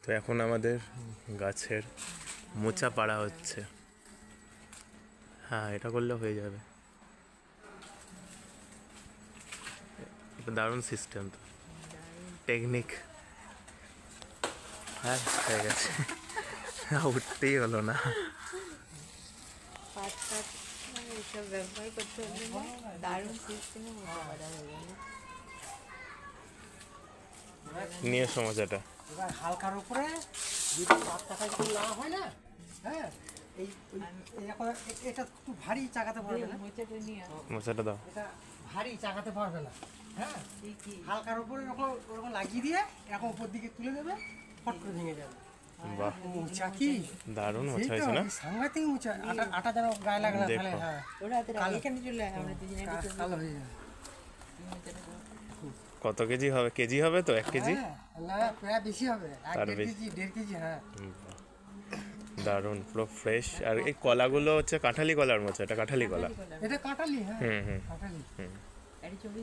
তো এখন আমাদের গাছের মোচা পাড়া হচ্ছে। হ্যাঁ, এটা করলে হয়ে যাবে। এটা দারুণ সিস্টেম, তো টেকনিক। হ্যাঁ, হয়ে গেছে। উঠতেই হলো না। এইসব ব্যবহার করতে হবে না, দারুণ সিস্টেমে মোটা পাড়া হয়ে গেল। নিয়ে সমস্যাটা এবার হালকার উপরে যদি পাতটা যদি না হয় না, হ্যাঁ এই এখন এটা একটু ভারী চাকাতে পারবে না, মোচাটা নিয়ে মোচাটা দাও। এটা ভারী চাকাতে পারবে না। হ্যাঁ, হালকার উপরে এরকম ওরকম লাগিয়ে দিয়ে এরকম উপর দিকে তুলে দেবে, ফট করে ভেঙে যাবে। বাহ, মোচা কি দারুণ সেই মোচা তো, হয়েছে না? সাংঘাতিক মোচা। আটা যেন গায়ে লাগে না, তাহলে দেখো। হ্যাঁ ওরা এখানে চলে আয়, আমরা দুজনে কালো হয়ে যাবে। কত কেজি হবে? কেজি হবে তো? 1 কেজি? হ্যাঁ, না প্রায় বেশি হবে, তার 1-1.5 বেশি। KG 1.5 KG. হ্যাঁ, দারুণ, পুরো ফ্রেশ। আর এই কলাগুলো হচ্ছে কাঁঠালি কলার মোচা, এটা কাঁঠালি কলা। এটা কাঁঠালি। হ্যাঁ, হুম হুম কাঁঠালি। ছবি